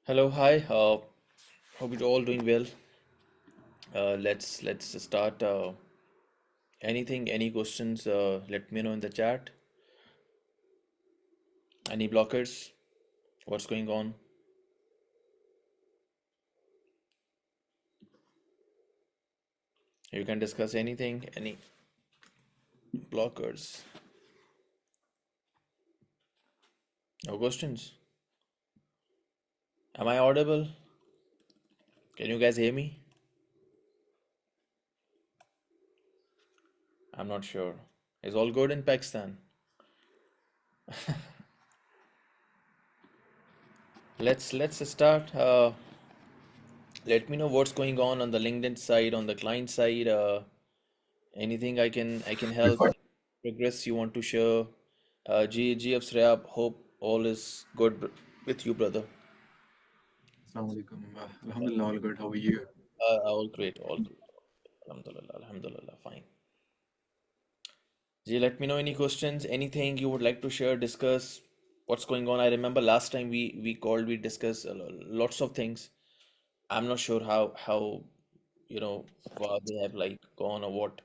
Hello, hi. Hope you're all doing well. Let's start. Any questions? Let me know in the chat. Any blockers? What's going on? You can discuss anything. Any blockers? No questions. Am I audible? Can you guys hear me? I'm not sure. Is all good in Pakistan? Let's start. Let me know what's going on the LinkedIn side, on the client side. Anything I can help progress you want to share. GF Srab, hope all is good with you, brother. Assalamu alaikum. Alhamdulillah, all good. How are you? All great, all great. Alhamdulillah, Alhamdulillah, fine. Ji, let me know any questions, anything you would like to share, discuss, what's going on. I remember last time we called, we discussed lots of things. I'm not sure how you know far they have like gone or what.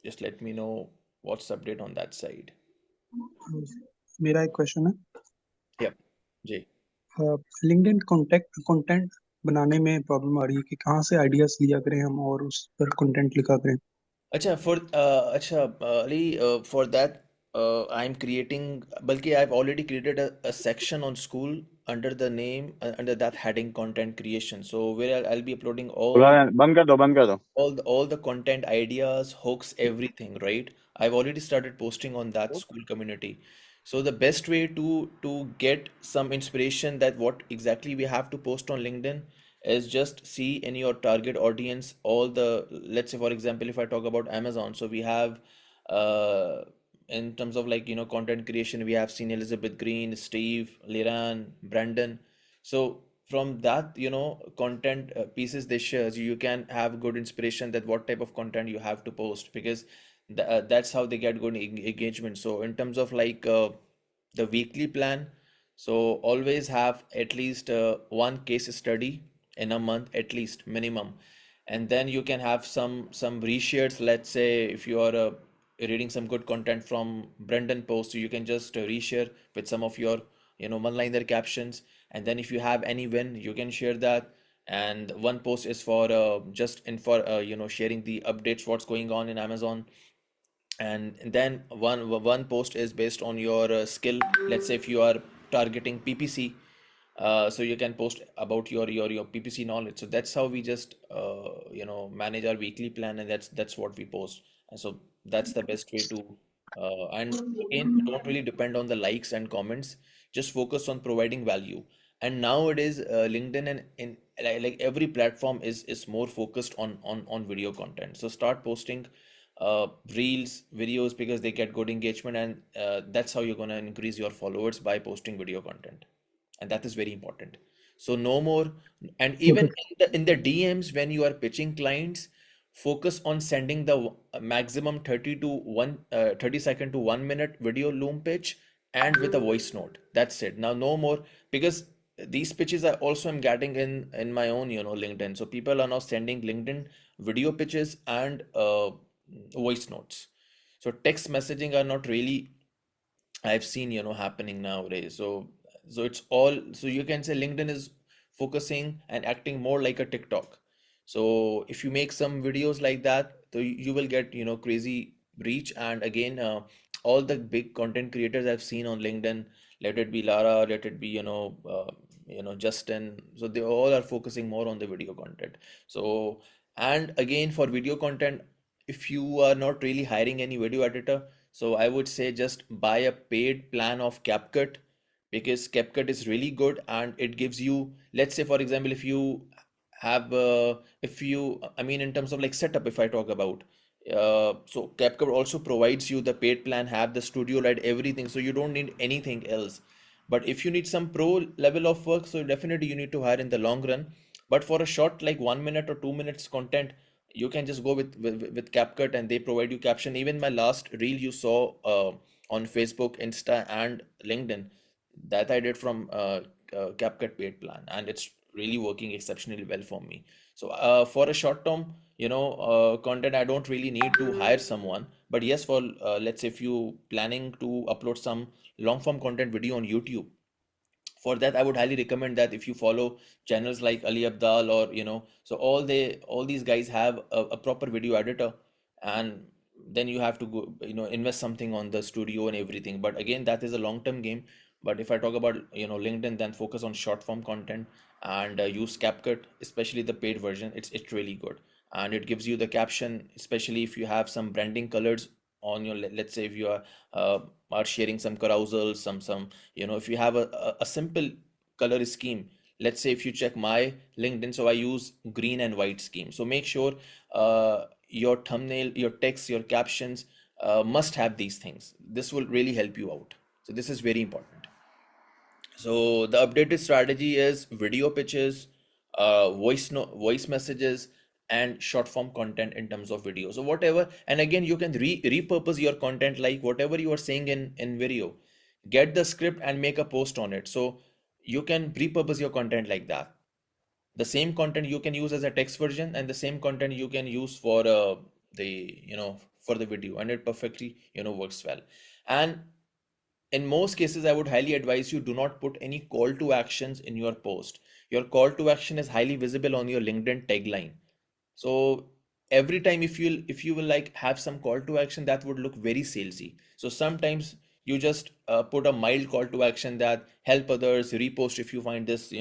Just let me know what's the update on that side. मेरा एक question है। Yep, Jay. LinkedIn content बनाने में problem आ रही है कि कहाँ से आइडियाज लिया करें हम और उस पर कंटेंट लिखा करें। Ali, for that, I'm creating, Balki, I've already created a section on school under the name, under that heading content creation. So where I'll be uploading बंद कर दो बंद कर दो all the content ideas, hooks, everything, right? I've already started posting on that school community. So the best way to get some inspiration that what exactly we have to post on LinkedIn is just see in your target audience all the, let's say for example, if I talk about Amazon, so we have uh in terms of like content creation, we have seen Elizabeth Green, Steve, Liran, Brandon. So from that, content pieces they share, so you can have good inspiration that what type of content you have to post, because that's how they get good engagement. So in terms of like the weekly plan, so always have at least one case study in a month, at least minimum. And then you can have some reshares. Let's say if you are reading some good content from Brendan post, so you can just reshare with some of your one-liner captions. And then if you have any win, you can share that. And one post is for just in for sharing the updates what's going on in Amazon. And then one post is based on your skill. Let's say if you are targeting PPC, so you can post about your PPC knowledge. So that's how we just manage our weekly plan, and that's what we post. And so that's the best way to and again, don't really depend on the likes and comments. Just focus on providing value. And nowadays, LinkedIn and in like every platform is more focused on video content. So start posting reels, videos, because they get good engagement, and that's how you're gonna increase your followers, by posting video content. And that is very important. So no more. And even okay, in the DMs, when you are pitching clients, focus on sending the maximum 30 second to 1 minute video loom pitch, and with a voice note. That's it. Now no more, because these pitches I also am getting in my own LinkedIn. So people are now sending LinkedIn video pitches and voice notes. So text messaging are not really, I've seen happening nowadays. So it's all, so you can say LinkedIn is focusing and acting more like a TikTok. So if you make some videos like that, so you will get crazy reach. And again, all the big content creators I've seen on LinkedIn, let it be Lara, let it be Justin, so they all are focusing more on the video content. So, and again, for video content, if you are not really hiring any video editor, so I would say just buy a paid plan of CapCut, because CapCut is really good, and it gives you, let's say for example, if you have if you I mean in terms of like setup, if I talk about, so CapCut also provides you the paid plan, have the studio light, everything, so you don't need anything else. But if you need some pro level of work, so definitely you need to hire in the long run. But for a short like 1 minute or 2 minutes content, you can just go with CapCut, and they provide you caption. Even my last reel you saw on Facebook, Insta, and LinkedIn, that I did from CapCut paid plan, and it's really working exceptionally well for me. So for a short term, content, I don't really need to hire someone. But yes, for let's say if you planning to upload some long form content video on YouTube, for that I would highly recommend that if you follow channels like Ali Abdal, or so all these guys have a proper video editor, and then you have to go, invest something on the studio and everything. But again, that is a long term game. But if I talk about LinkedIn, then focus on short form content, and use CapCut, especially the paid version. It's really good, and it gives you the caption, especially if you have some branding colors on your, let's say if you uh, are sharing some carousels, some if you have a simple color scheme. Let's say if you check my LinkedIn, so I use green and white scheme. So make sure your thumbnail, your text, your captions must have these things. This will really help you out. So this is very important. So the updated strategy is video pitches, voice messages, and short form content in terms of video. So whatever, and again, you can repurpose your content, like whatever you are saying in video, get the script and make a post on it. So you can repurpose your content like that. The same content you can use as a text version, and the same content you can use for for the video, and it perfectly works well. And in most cases, I would highly advise you, do not put any call to actions in your post. Your call to action is highly visible on your LinkedIn tagline. So every time if you will like have some call to action, that would look very salesy. So sometimes you just put a mild call to action, that help others, repost if you find this,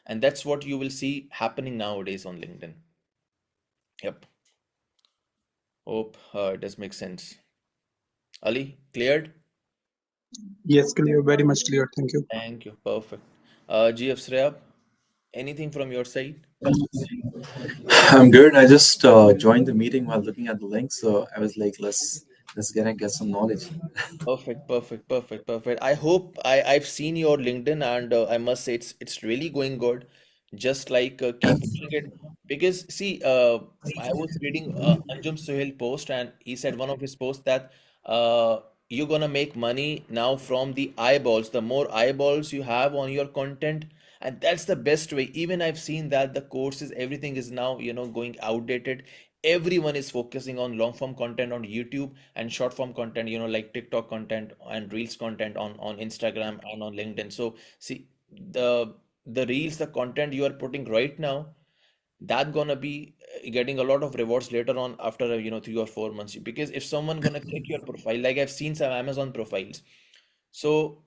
and that's what you will see happening nowadays on LinkedIn. Yep. Hope it does make sense. Ali, cleared? Yes, clear, very much clear. Thank you. Thank you. Perfect. GF Shreyab, anything from your side? I'm good. I just joined the meeting while looking at the link, so I was like, let's get some knowledge. Perfect, perfect, perfect, perfect. I hope I've seen your LinkedIn, and I must say it's really going good. Just like keep pushing it, because see, I was reading Anjum Suhail post, and he said one of his posts that you're gonna make money now from the eyeballs. The more eyeballs you have on your content, and that's the best way. Even I've seen that the courses, everything is now going outdated. Everyone is focusing on long form content on YouTube, and short form content, like TikTok content and Reels content on Instagram and on LinkedIn. So see, the Reels, the content you are putting right now, that gonna be getting a lot of rewards later on, after 3 or 4 months. Because if someone gonna click your profile, like I've seen some Amazon profiles, so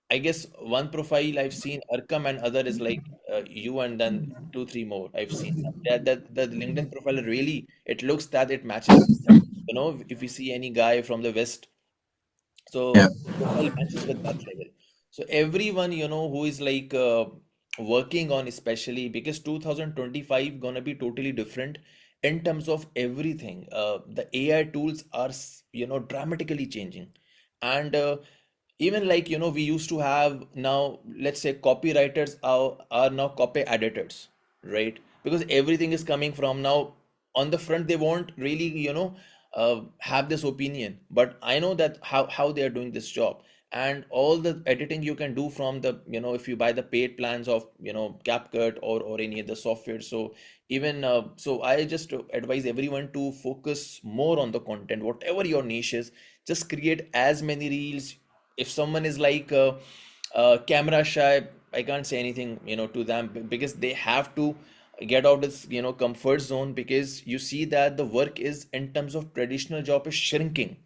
I guess one profile I've seen Arkham, and other is like you, and then two, three more I've seen. That the LinkedIn profile really, it looks that it matches. If we see any guy from the West, Yeah. so profile matches with that level. So everyone, who is like working on, especially because 2025 gonna be totally different in terms of everything. The AI tools are, dramatically changing. And even like, we used to have, now let's say copywriters are now copy editors, right? Because everything is coming from now on the front. They won't really, have this opinion, but I know that how they are doing this job. And all the editing you can do from the, if you buy the paid plans of, CapCut, or any other software. So even so I just advise everyone to focus more on the content, whatever your niche is. Just create as many reels. If someone is like camera shy, I can't say anything, to them, because they have to get out this, comfort zone, because you see that the work is, in terms of traditional job, is shrinking,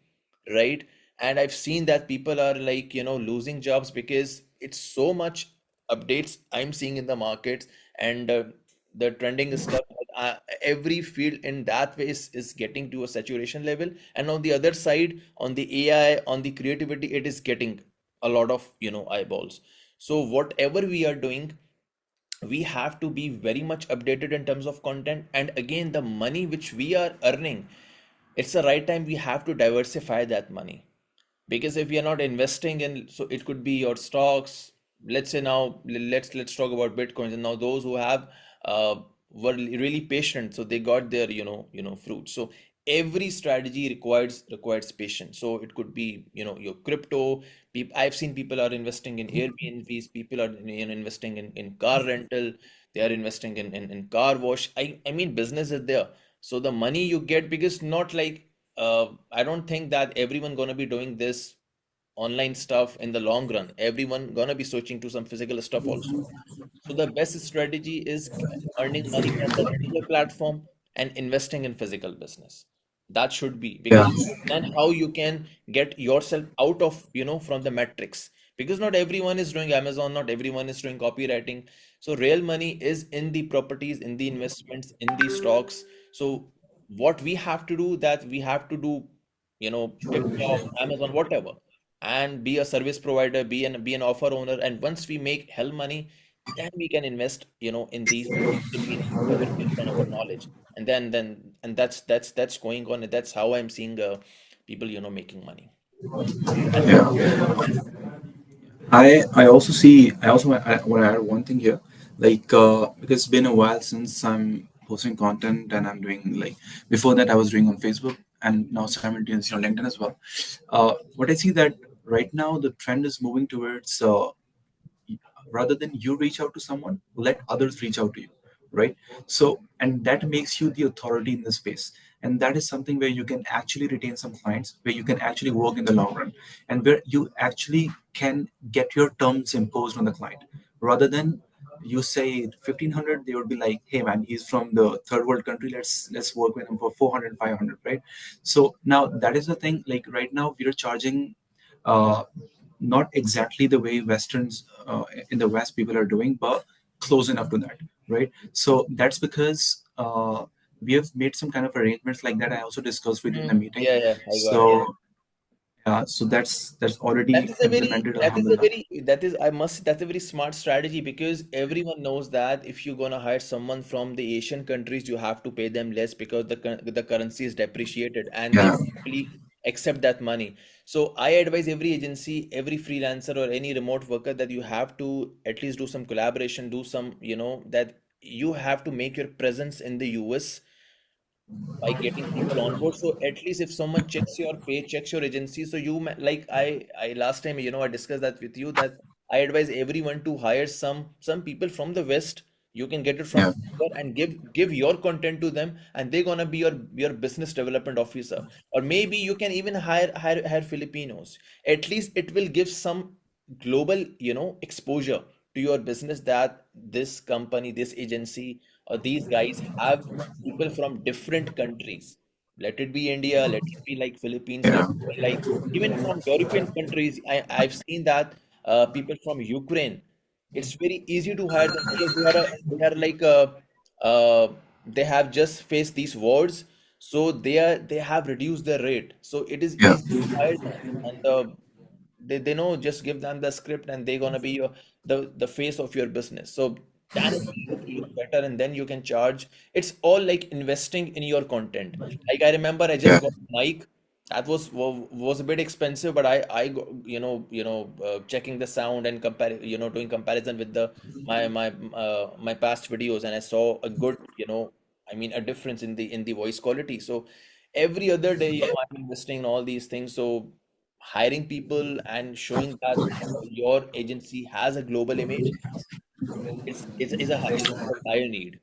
right? And I've seen that people are like, losing jobs, because it's so much updates I'm seeing in the markets, and the trending stuff. Every field in that way is getting to a saturation level. And on the other side, on the AI, on the creativity, it is getting a lot of, eyeballs. So whatever we are doing, we have to be very much updated in terms of content. And again, the money which we are earning, it's the right time we have to diversify that money. Because if we are not investing in, so it could be your stocks. Let's say now, let's talk about bitcoins. And now those who have were really patient, so they got their fruit. So every strategy requires patience. So it could be, your crypto. People, I've seen people are investing in Airbnbs, people are, investing in car rental, they are investing in car wash. I mean, business is there. So the money you get, because not like, I don't think that everyone gonna be doing this online stuff in the long run. Everyone gonna be switching to some physical stuff also. So the best strategy is earning money from the digital platform and investing in physical business. That should be, Yeah, because then how you can get yourself out of, from the metrics. Because not everyone is doing Amazon, not everyone is doing copywriting. So real money is in the properties, in the investments, in the stocks. So what we have to do, that we have to do, TikTok, Amazon, whatever, and be a service provider, be an offer owner. And once we make hell money, then we can invest, in these Philippine whatever based on our knowledge. And then that's going on, and that's how I'm seeing people, making money. That's what yeah. I also see. I want to add one thing here, like because it's been a while since I'm posting content and I'm doing like before that I was doing on Facebook and now simultaneously on LinkedIn as well. What I see that right now the trend is moving towards rather than you reach out to someone, let others reach out to you, right? So, and that makes you the authority in the space. And that is something where you can actually retain some clients, where you can actually work in the long run, and where you actually can get your terms imposed on the client rather than you say 1500, they would be like, hey man, he's from the third world country, let's work with him for 400, 500, right? So now that is the thing, like right now we're charging uh, not exactly the way westerns in the west people are doing, but close enough to that, right? So that's because we have made some kind of arrangements like that. I also discussed with you in the meeting. Yeah, yeah, I got it. So so that's That already is a very, implemented, that is a alhamdulillah. very, that is, I must, that's a very smart strategy, because everyone knows that if you're gonna hire someone from the Asian countries, you have to pay them less because the currency is depreciated, and they Yeah, simply accept that money. So I advise every agency, every freelancer or any remote worker, that you have to at least do some collaboration, do some, that you have to make your presence in the US by getting people on board. So at least if someone checks your pay, checks your agency, so like I last time, I discussed that with you, that I advise everyone to hire some people from the West. You can get it from yeah, Fiverr and give your content to them, and they're gonna be your business development officer. Or maybe you can even hire Filipinos. At least it will give some global, exposure to your business, that this company, this agency, or these guys have people from different countries. Let it be India, let it be like Philippines, let yeah, it be like even from European countries. I've seen that people from Ukraine, it's very easy to hire them, because they are like they have just faced these wars, so they have reduced their rate, so it is yeah, easy to hire them. And they know, just give them the script and they're gonna be the face of your business. So then it will look better, and then you can charge. It's all like investing in your content. Like I remember I just yeah, got a mic that was a bit expensive, but I checking the sound and doing comparison with the my past videos, and I saw a good, I mean, a difference in the voice quality. So every other day, I'm investing in all these things. So hiring people and showing that your agency has a global image is a dire need.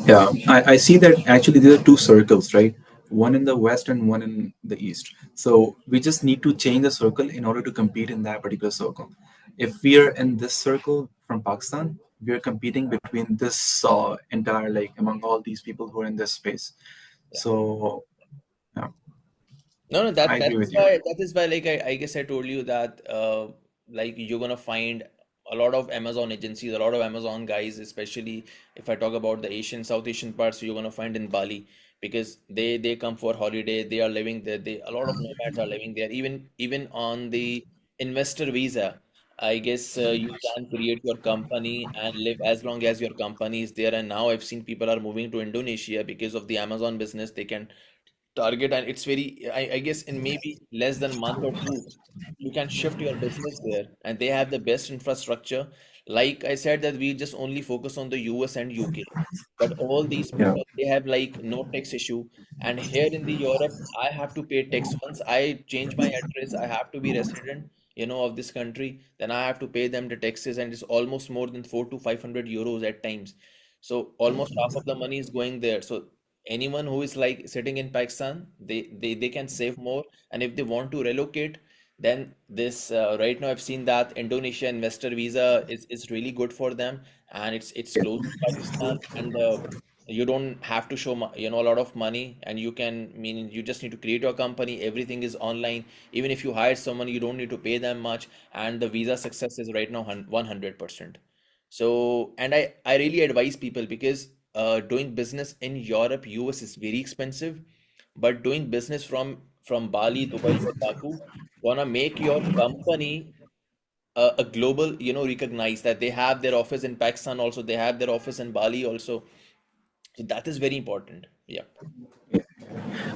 yeah. I see that actually there are two circles, right? One in the west and one in the east. So we just need to change the circle in order to compete in that particular circle. If we are in this circle from Pakistan, we are competing between this entire, like among all these people who are in this space. Yeah. So yeah, No, no, I that agree is with you. why, like I guess I told you that like you're gonna find a lot of Amazon agencies, a lot of Amazon guys, especially if I talk about the Asian, South Asian parts, you're gonna find in Bali, because they come for holiday, they are living there. They A lot of nomads are living there, even on the investor visa. I guess you can create your company and live as long as your company is there. And now I've seen people are moving to Indonesia because of the Amazon business. They can target, and it's very, I guess in maybe less than a month or two, you can shift your business there, and they have the best infrastructure. like I said that we just only focus on the US and UK, but all these Yeah. people they have like no tax issue. And here in the Europe, I have to pay tax. Once I change my address, I have to be resident, of this country. Then I have to pay them the taxes, and it's almost more than 400 to 500 euros at times. So almost half of the money is going there. So anyone who is like sitting in Pakistan, they can save more, and if they want to relocate, then this right now I've seen that Indonesia investor visa is really good for them, and it's close to Pakistan, and you don't have to show a lot of money, and you can mean you just need to create your company. Everything is online. Even if you hire someone, you don't need to pay them much, and the visa success is right now 100%. So, and I really advise people because doing business in Europe, US is very expensive, but doing business from Bali, Dubai, or Baku gonna make your company a global, recognize that they have their office in Pakistan also, they have their office in Bali also. So that is very important. Yeah.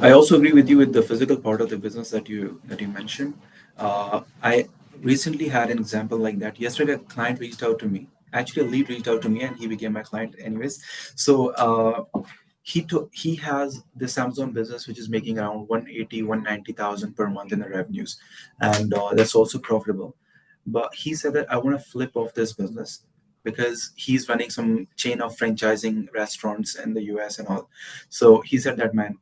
I also agree with you with the physical part of the business that you mentioned. I recently had an example like that. Yesterday, a client reached out to me. Actually, a lead reached out to me, and he became my client, anyways. So he has this Amazon business which is making around 180, 190,000 per month in the revenues, and that's also profitable. But he said that I want to flip off this business because he's running some chain of franchising restaurants in the US and all. So he said that, man,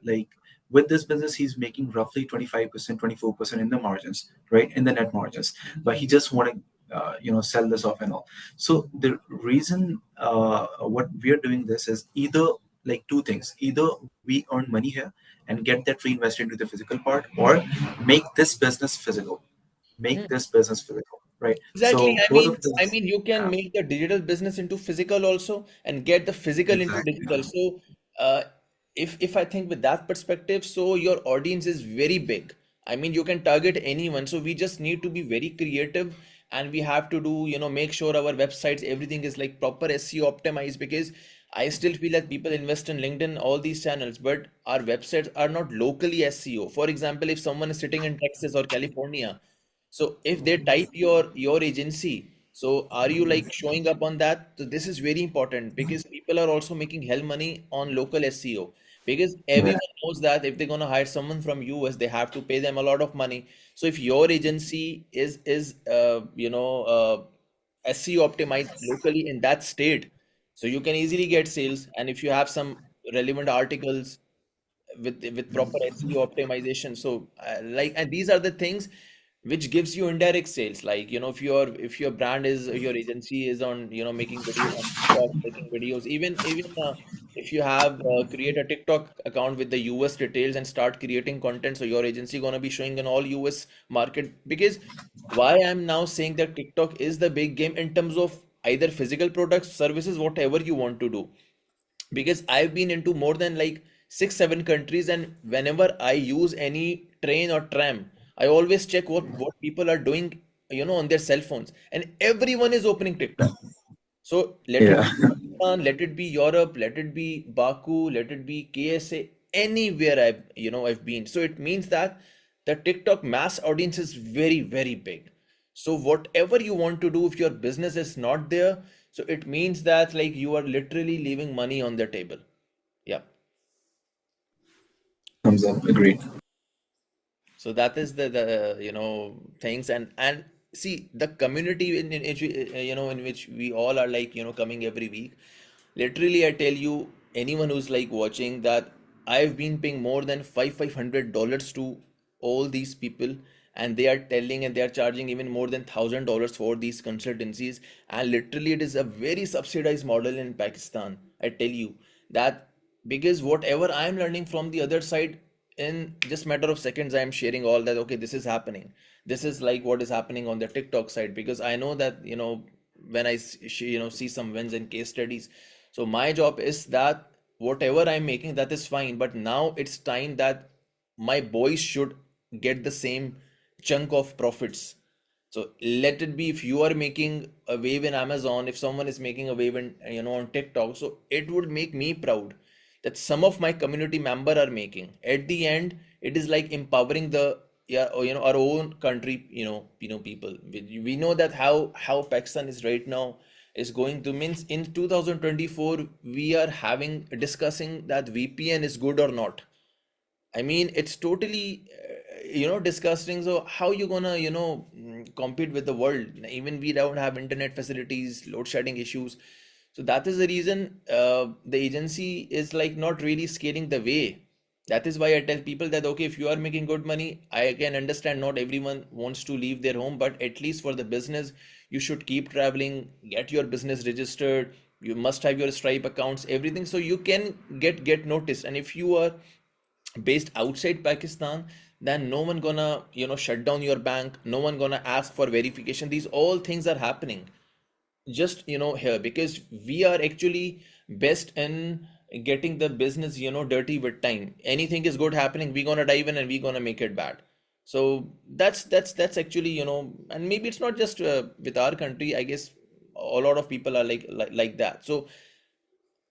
like with this business, he's making roughly 25%, 24% in the margins, right? In the net margins. But he just want to, sell this off and all. So the reason what we are doing this is either like two things: either we earn money here and get that reinvested into the physical part, or make this business physical, make this business physical, right? Exactly. So I both mean, of I this, mean, you can yeah, make the digital business into physical also and get the physical into exactly. digital. So, if I think with that perspective, so your audience is very big. I mean, you can target anyone. So we just need to be very creative, and we have to do, make sure our websites, everything is like proper SEO optimized, because I still feel that people invest in LinkedIn, all these channels, but our websites are not locally SEO. For example, if someone is sitting in Texas or California, so if they type your agency, so are you like showing up on that? So this is very important because people are also making hell money on local SEO, because Yeah, everyone knows that if they're gonna hire someone from US, they have to pay them a lot of money. So if your agency is SEO optimized locally in that state, so you can easily get sales. And if you have some relevant articles with proper SEO optimization. So and these are the things which gives you indirect sales. Like, if your brand is your agency is on, making videos on TikTok, making videos, even if you have create a TikTok account with the US details and start creating content, so your agency gonna be showing in all US market. Because why I'm now saying that TikTok is the big game in terms of either physical products, services, whatever you want to do, because I've been into more than like 6 7 countries, and whenever I use any train or tram, I always check what people are doing, on their cell phones, and everyone is opening TikTok. So let it yeah. be Pakistan, let it be Europe, let it be Baku, let it be KSA, anywhere I've been. So it means that the TikTok mass audience is very, very big. So whatever you want to do, if your business is not there, so it means that like you are literally leaving money on the table. Yeah. Thumbs up. Agreed. So that is the things. And see the community in which in which we all are like coming every week. Literally, I tell you, anyone who's like watching that, I've been paying more than $500 to all these people, and they are telling and they are charging even more than $1,000 for these consultancies. And literally, it is a very subsidized model in Pakistan. I tell you that, because whatever I'm learning from the other side, in just matter of seconds, I'm sharing all that. Okay, this is happening. This is like what is happening on the TikTok side, because I know that when I see some wins and case studies. So my job is that whatever I'm making, that is fine, but now it's time that my boys should get the same chunk of profits. So let it be, if you are making a wave in Amazon, if someone is making a wave in on TikTok, so it would make me proud that some of my community member are making. At the end, it is like empowering the yeah, or, our own country, people. We know that how Pakistan is right now is going to means in 2024 we are having discussing that VPN is good or not. I mean, it's totally, disgusting. So how you gonna, compete with the world? Even we don't have internet facilities, load shedding issues. So that is the reason the agency is like not really scaling the way. That is why I tell people that okay, if you are making good money, I can understand not everyone wants to leave their home, but at least for the business, you should keep traveling, get your business registered. You must have your Stripe accounts, everything, so you can get noticed. And if you are based outside Pakistan, then no one gonna shut down your bank. No one gonna ask for verification. These all things are happening just here because we are actually best in getting the business dirty with time. Anything is good happening, we gonna dive in and we gonna make it bad. So that's actually and maybe it's not just with our country. I guess a lot of people are like that. So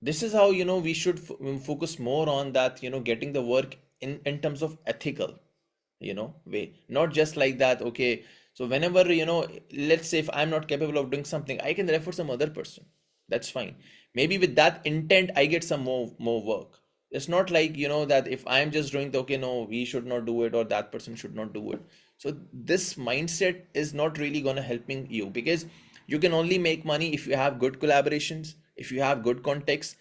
this is how we should focus more on that, getting the work in terms of ethical way, not just like that. Okay, so whenever let's say if I'm not capable of doing something, I can refer some other person. That's fine. Maybe with that intent I get some more work. It's not like that if I'm just doing the okay, no, we should not do it or that person should not do it. So this mindset is not really going to helping you, because you can only make money if you have good collaborations, if you have good context.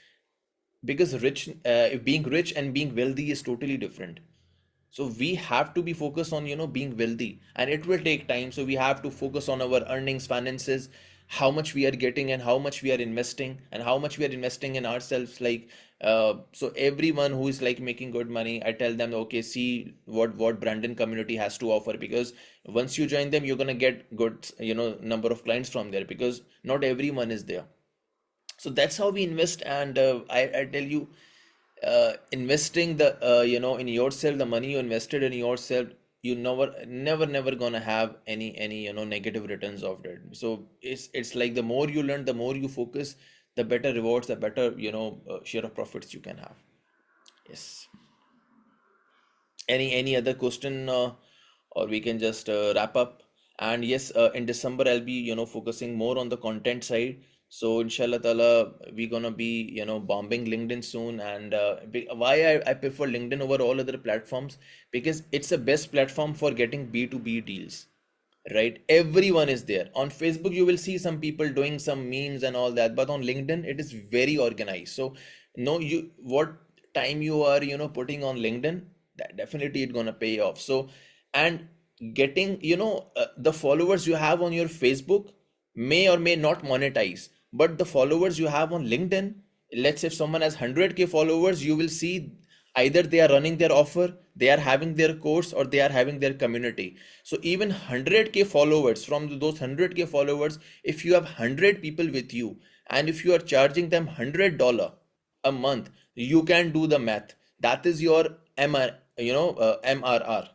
Because if being rich and being wealthy is totally different. So we have to be focused on being wealthy, and it will take time. So we have to focus on our earnings, finances, how much we are getting and how much we are investing, and how much we are investing in ourselves. Like so everyone who is like making good money, I tell them, okay, see what Brandon community has to offer, because once you join them, you're going to get good number of clients from there, because not everyone is there. So that's how we invest. And I tell you, investing the in yourself, the money you invested in yourself, you never gonna have any negative returns of it. So it's like the more you learn, the more you focus, the better rewards, the better share of profits you can have. Yes. Any other question, or we can just wrap up. And yes, in December I'll be focusing more on the content side. So inshallah taala, we gonna be bombing LinkedIn soon. And why I prefer LinkedIn over all other platforms, because it's the best platform for getting B2B deals, right? Everyone is there. On Facebook you will see some people doing some memes and all that, but on LinkedIn it is very organized. So no, you what time you are putting on LinkedIn, that definitely it gonna pay off. So, and getting the followers you have on your Facebook may or may not monetize, but the followers you have on LinkedIn, let's say if someone has 100K followers, you will see either they are running their offer, they are having their course, or they are having their community. So even 100K followers, from those 100K followers, if you have 100 people with you, and if you are charging them $100 a month, you can do the math. That is your MRR.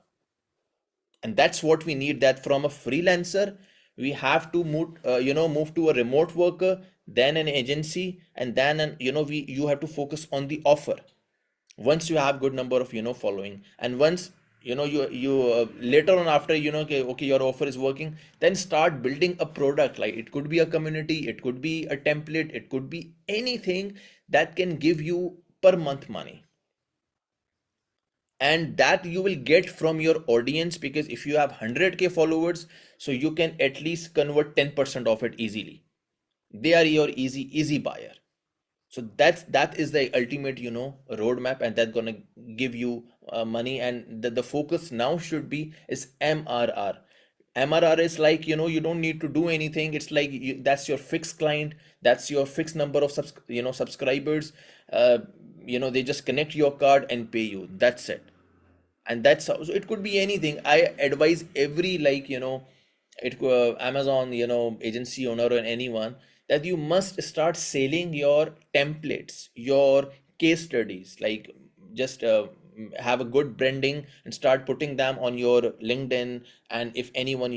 And that's what we need. That from a freelancer we have to move to a remote worker, then an agency, and then you have to focus on the offer. Once you have good number of following, and once you later on, after okay, your offer is working, then start building a product. Like it could be a community, it could be a template, it could be anything that can give you per month money. And that you will get from your audience, because if you have 100K followers, so you can at least convert 10% of it easily. They are your easy buyer. So that is the ultimate roadmap, and that's gonna give you money. And the focus now should be is MRR. MRR is like you don't need to do anything. It's like that's your fixed client, that's your fixed number of subscribers. uh, they just connect your card and pay you, that's it. And that's how, so it could be anything. I advise every Amazon agency owner or anyone, that you must start selling your templates, your case studies. Like just have a good branding and start putting them on your LinkedIn. And if anyone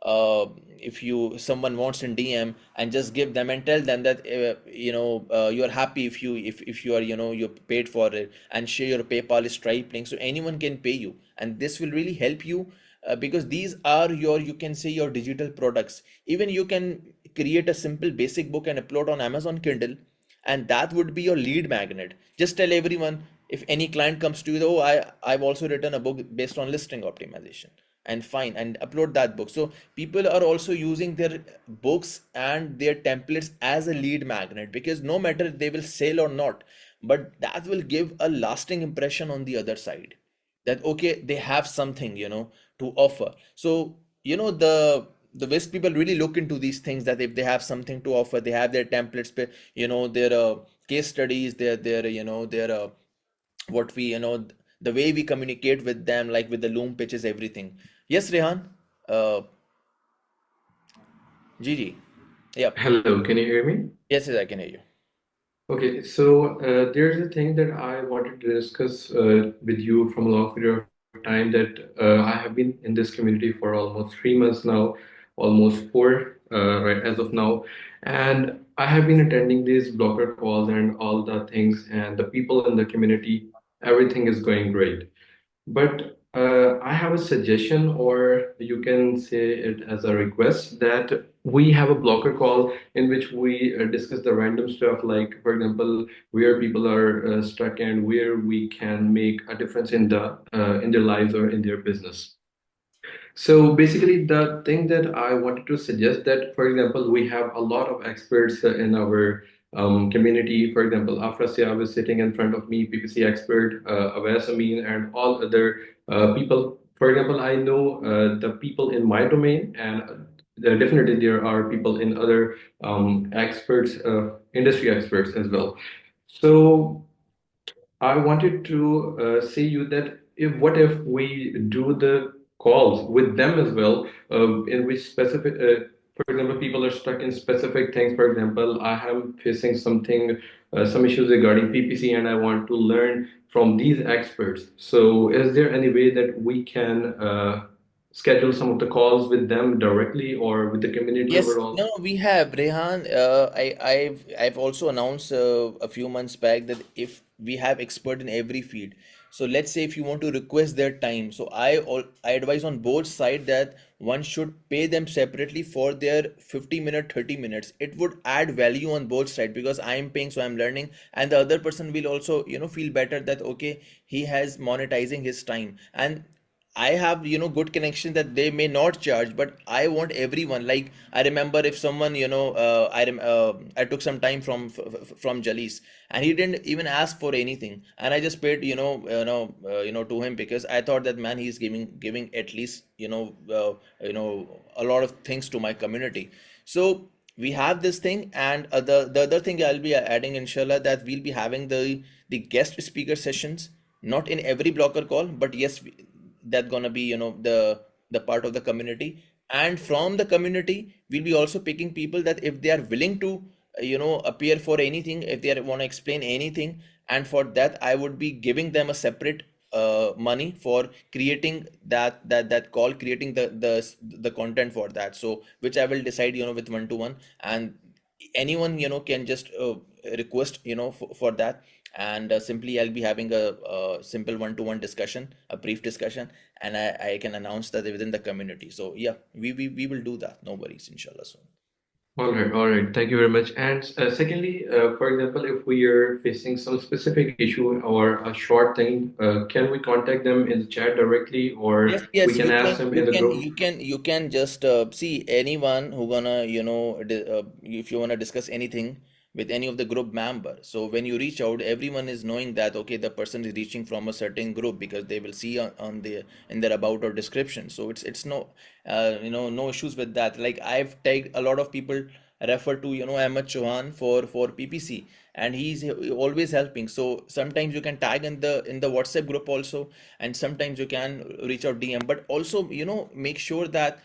if you someone wants in DM, and just give them and tell them that you're happy if you are, you're paid for it, and share your PayPal Stripe link so anyone can pay you, and this will really help you, because these are your, you can say, your digital products. Even you can create a simple basic book and upload on Amazon Kindle, and that would be your lead magnet. Just tell everyone, if any client comes to you, oh, I've also written a book based on listing optimization, and fine, and upload that book. So people are also using their books and their templates as a lead magnet, because no matter they will sell or not, but that will give a lasting impression on the other side, that okay, they have something, to offer. So the West people really look into these things, that if they have something to offer, they have their templates, their case studies, their what we, the way we communicate with them, like with the loom pitches, everything. Yes, Rehan. uh Gigi. Yep. Hello, can you hear me? Yes, yes, I can hear you. Okay, so there's a thing that I wanted to discuss with you from a long period of time, that I have been in this community for almost 3 months now, almost four, right, as of now. And I have been attending these blocker calls and all the things, and the people in the community, everything is going great. But I have a suggestion, or you can say it as a request, that we have a blocker call in which we discuss the random stuff, like, for example, where people are stuck and where we can make a difference in their lives or in their business. So basically, the thing that I wanted to suggest, that, for example, we have a lot of experts in our community. For example, Afra Siab is sitting in front of me, PPC expert, Awais Amin, and all other people. For example, I know the people in my domain, and definitely there are people in other experts, industry experts as well. So I wanted to say you that, if what if we do the calls with them as well, in which specific, for example, people are stuck in specific things. For example, I am facing something, some issues regarding PPC, and I want to learn from these experts. So, is there any way that we can schedule some of the calls with them directly or with the community Yes, overall? no, we have Rehan. I've also announced a few months back that if we have expert in every field. So let's say if you want to request their time, so I advise on both sides that one should pay them separately for their 50-minute, 30 minutes. It would add value on both sides, because I'm paying, so I'm learning, and the other person will also, feel better that okay, he has monetizing his time. And I have, good connection that they may not charge, but I want everyone. Like I remember, if someone, I took some time from Jalis, and he didn't even ask for anything, and I just paid, to him, because I thought that man, he's giving at least, a lot of things to my community. So we have this thing, and the other thing I'll be adding, inshallah, that we'll be having the guest speaker sessions, not in every blocker call, but yes, that gonna be, the part of the community. And from the community we'll be also picking people, that if they are willing to appear for anything, if they want to explain anything, and for that I would be giving them a separate money for creating that call, creating the content for that, so which I will decide, with one to one. And anyone, can just request, for that. And simply I'll be having a simple one-to-one discussion, a brief discussion, and I can announce that within the community. So yeah, we will do that, no worries, inshallah, soon. All right, all right. Thank you very much. And secondly, for example, if we are facing some specific issue or a short thing, can we contact them in the chat directly, Yes, or we yes, can you ask can, them in the group? you can just see anyone who gonna, if you wanna discuss anything with any of the group member. So when you reach out, everyone is knowing that okay, the person is reaching from a certain group, because they will see on the in their about or description. So it's no, no issues with that. Like I've tagged a lot of people, refer to, Ahmed Chauhan for PPC, and he's always helping. So sometimes you can tag in the WhatsApp group also, and sometimes you can reach out DM. But also, make sure that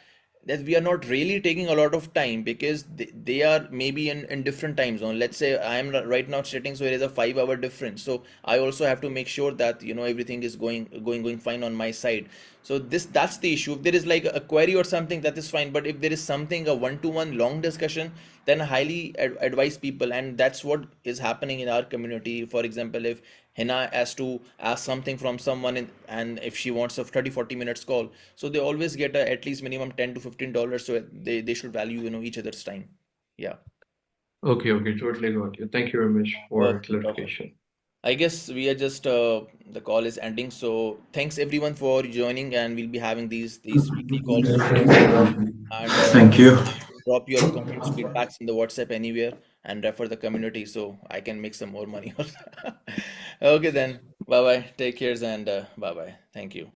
that we are not really taking a lot of time because they are maybe in different time zone. Let's say I am right now sitting, so there is a 5 hour difference, so I also have to make sure that everything is going fine on my side. So that's the issue. If there is like a query or something, that is fine, but if there is something, a one-to-one long discussion, then I highly advise people, and that's what is happening in our community. For example, if Hina has to ask something from someone and if she wants a 30-40 minutes call, so they always get at least minimum $10 to $15, so they should value each other's time. Yeah. Okay, okay, totally got you. Thank you very much for Perfect, perfect. clarification. I guess we are just the call is ending. So thanks everyone for joining, and we'll be having these weekly calls soon. And Thank you. drop your comments, feedbacks in the WhatsApp anywhere, and refer the community so I can make some more money. Okay then. Bye bye. Take cares and bye bye. Thank you.